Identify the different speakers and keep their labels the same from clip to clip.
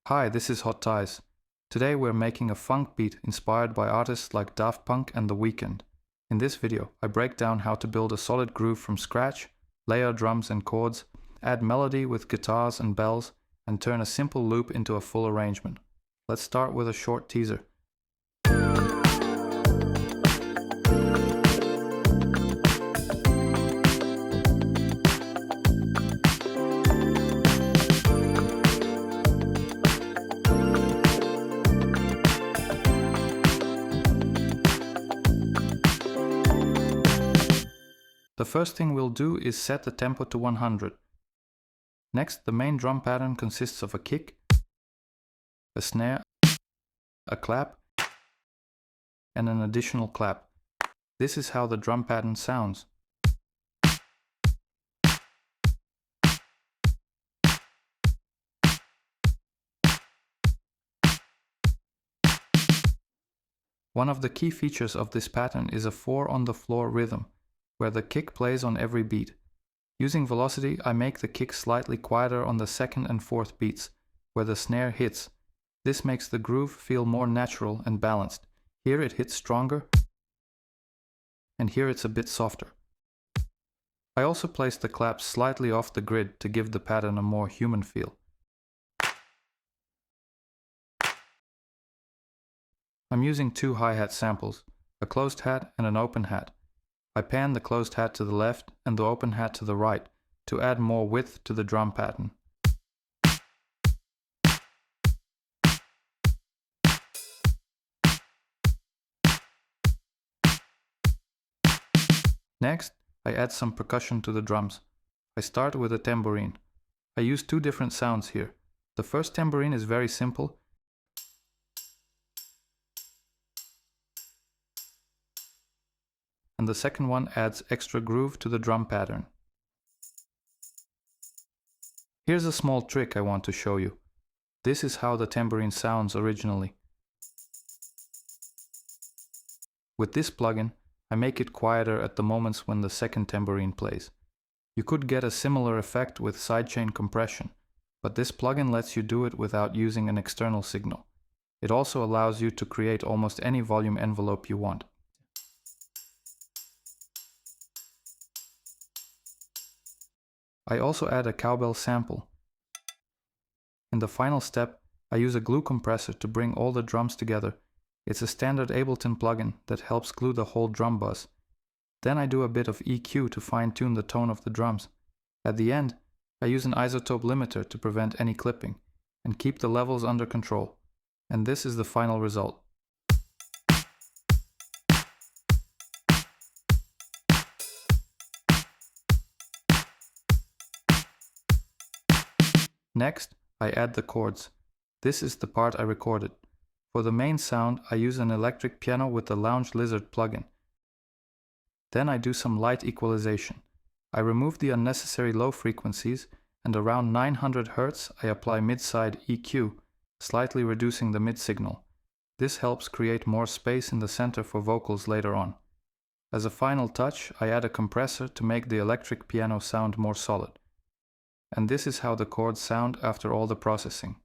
Speaker 1: Hi, this is Tize. Today we're making a funk beat inspired by artists like Daft Punk and The Weeknd. In this video, I break down how to build a solid groove from scratch, layer drums and chords, add melody with guitars and bells, and turn a simple loop into a full arrangement. Let's start with a short teaser. The first thing we'll do is set the tempo to 100. Next, the main drum pattern consists of a kick, a snare, a clap, and an additional clap. This is how the drum pattern sounds. One of the key features of this pattern is a 4-on-the-floor rhythm, where the kick plays on every beat. Using velocity, I make the kick slightly quieter on the second and fourth beats, where the snare hits. This makes the groove feel more natural and balanced. Here it hits stronger, and here it's a bit softer. I also place the claps slightly off the grid to give the pattern a more human feel. I'm using two hi-hat samples, a closed hat and an open hat. I pan the closed hat to the left and the open hat to the right to add more width to the drum pattern. Next, I add some percussion to the drums. I start with a tambourine. I use two different sounds here. The first tambourine is very simple, and the second one adds extra groove to the drum pattern. Here's a small trick I want to show you. This is how the tambourine sounds originally. With this plugin, I make it quieter at the moments when the second tambourine plays. You could get a similar effect with sidechain compression, but this plugin lets you do it without using an external signal. It also allows you to create almost any volume envelope you want. I also add a cowbell sample. In the final step, I use a glue compressor to bring all the drums together. It's a standard Ableton plugin that helps glue the whole drum bus. Then I do a bit of EQ to fine-tune the tone of the drums. At the end, I use an isotope limiter to prevent any clipping and keep the levels under control. And this is the final result. Next, I add the chords. This is the part I recorded. For the main sound, I use an electric piano with the Lounge Lizard plugin. Then I do some light equalization. I remove the unnecessary low frequencies, and around 900 Hz I apply mid-side EQ, slightly reducing the mid-signal. This helps create more space in the center for vocals later on. As a final touch, I add a compressor to make the electric piano sound more solid. And this is how the chords sound after all the processing.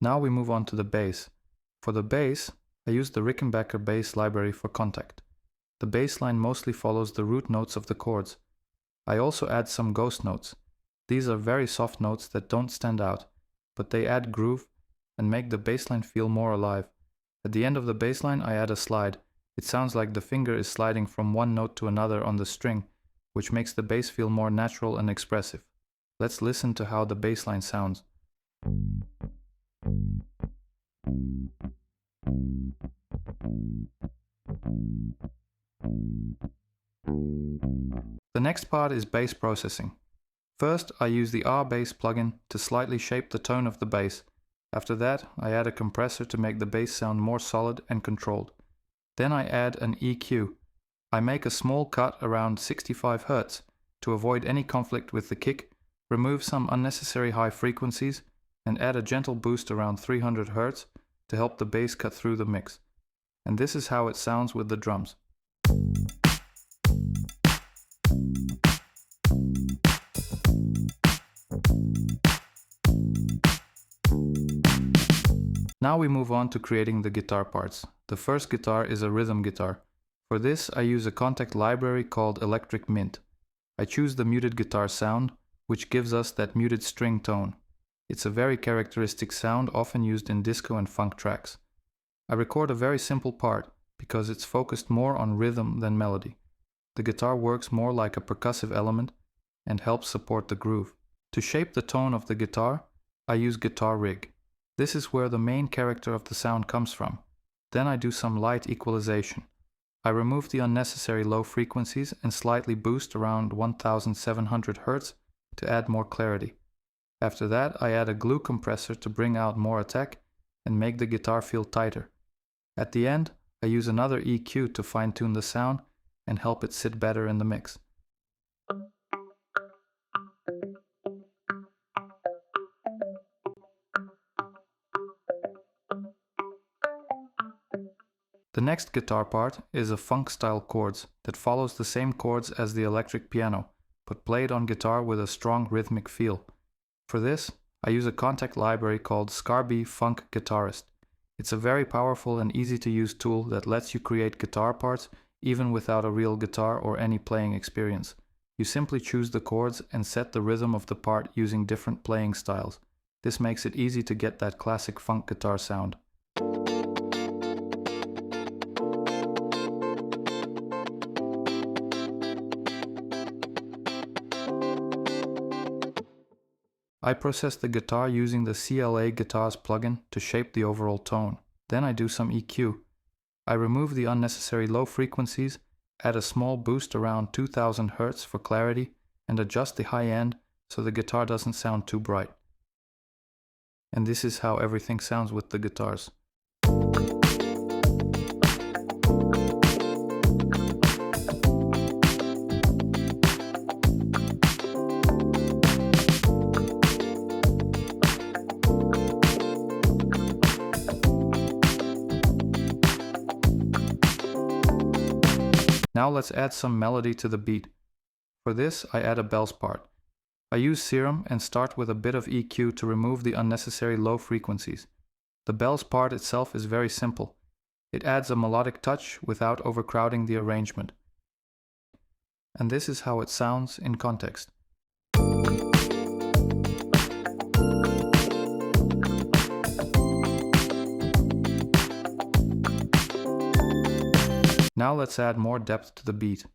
Speaker 1: Now we move on to the bass. For the bass, I use the Rickenbacker bass library for Contact. The bass line mostly follows the root notes of the chords. I also add some ghost notes. These are very soft notes that don't stand out, but they add groove and make the bassline feel more alive. At the end of the bassline I add a slide. It sounds like the finger is sliding from one note to another on the string, which makes the bass feel more natural and expressive. Let's listen to how the bassline sounds. The next part is bass processing. First, I use the R-Bass plugin to slightly shape the tone of the bass. After that, I add a compressor to make the bass sound more solid and controlled. Then I add an EQ. I make a small cut around 65 Hz to avoid any conflict with the kick, remove some unnecessary high frequencies, and add a gentle boost around 300 Hz to help the bass cut through the mix. and this is how it sounds with the drums. Now we move on to creating the guitar parts. The first guitar is a rhythm guitar. For this, I use a contact library called Electric Mint. I choose the muted guitar sound, which gives us that muted string tone. It's a very characteristic sound often used in disco and funk tracks. I record a very simple part because it's focused more on rhythm than melody. The guitar works more like a percussive element and helps support the groove. To shape the tone of the guitar, I use guitar rig. This is where the main character of the sound comes from. Then I do some light equalization. I remove the unnecessary low frequencies and slightly boost around 1700 Hz to add more clarity. After that, I add a glue compressor to bring out more attack and make the guitar feel tighter. At the end, I use another EQ to fine-tune the sound and help it sit better in the mix. The next guitar part is a funk-style chords that follows the same chords as the electric piano, but played on guitar with a strong rhythmic feel. For this, I use a contact library called Scarby Funk Guitarist. It's a very powerful and easy to use tool that lets you create guitar parts even without a real guitar or any playing experience. You simply choose the chords and set the rhythm of the part using different playing styles. This makes it easy to get that classic funk guitar sound. I process the guitar using the CLA Guitars plugin to shape the overall tone. Then I do some EQ. I remove the unnecessary low frequencies, add a small boost around 2000 Hz for clarity, and adjust the high end so the guitar doesn't sound too bright. And this is how everything sounds with the guitars. Now let's add some melody to the beat. For this, I add a bells part. I use Serum and start with a bit of EQ to remove the unnecessary low frequencies. The bells part itself is very simple. It adds a melodic touch without overcrowding the arrangement. And this is how it sounds in context. Now let's add more depth to the beat.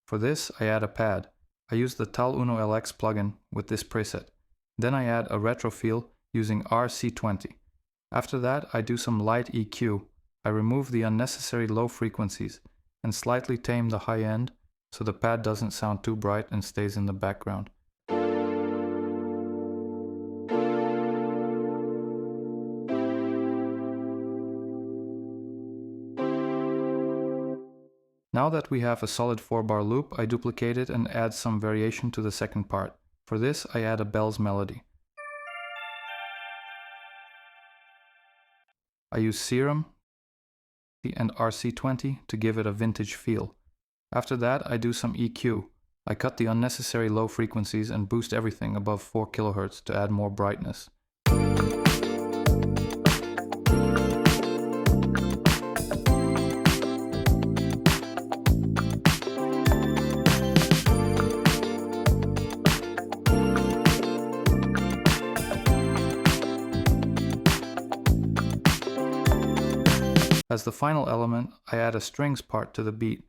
Speaker 1: For this, I add a pad. I use the Tal Uno LX plugin with this preset. Then I add a retro feel using RC20. After that, I do some light EQ. I remove the unnecessary low frequencies and slightly tame the high end so the pad doesn't sound too bright and stays in the background. Now that we have a solid 4-bar loop, I duplicate it and add some variation to the second part. For this, I add a bells melody. I use Serum and RC20 to give it a vintage feel. After that, I do some EQ. I cut the unnecessary low frequencies and boost everything above 4 kHz to add more brightness. As the final element, I add a strings part to the beat.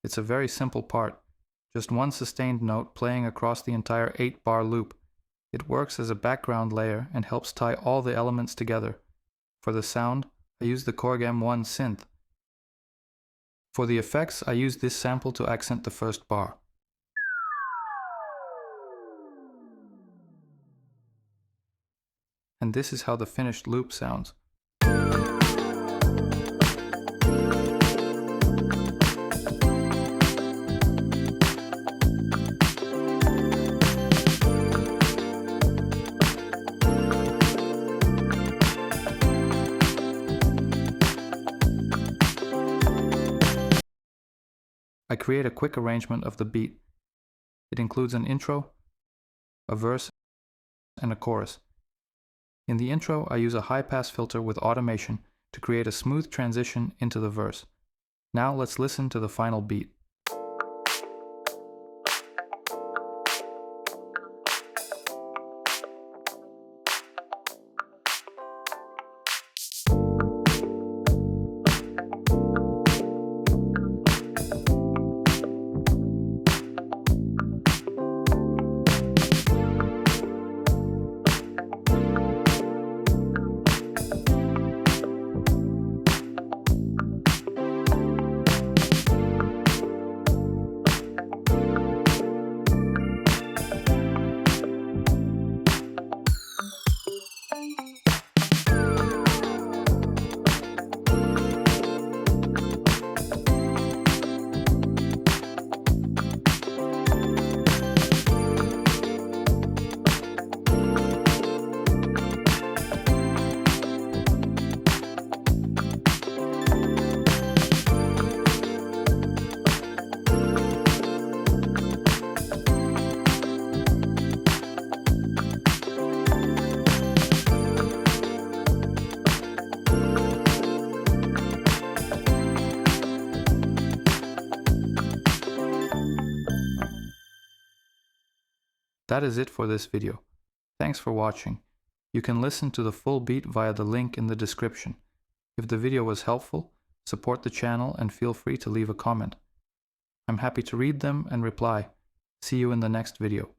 Speaker 1: It's a very simple part, just one sustained note playing across the entire 8-bar loop. It works as a background layer and helps tie all the elements together. For the sound, I use the Korg M1 synth. For the effects, I use this sample to accent the first bar. And this is how the finished loop sounds. I create a quick arrangement of the beat. It includes an intro, a verse, and a chorus. In the intro, I use a high-pass filter with automation to create a smooth transition into the verse. Now let's listen to the final beat. That is it for this video. Thanks for watching. You can listen to the full beat via the link in the description. If the video was helpful, support the channel and feel free to leave a comment. I'm happy to read them and reply. See you in the next video.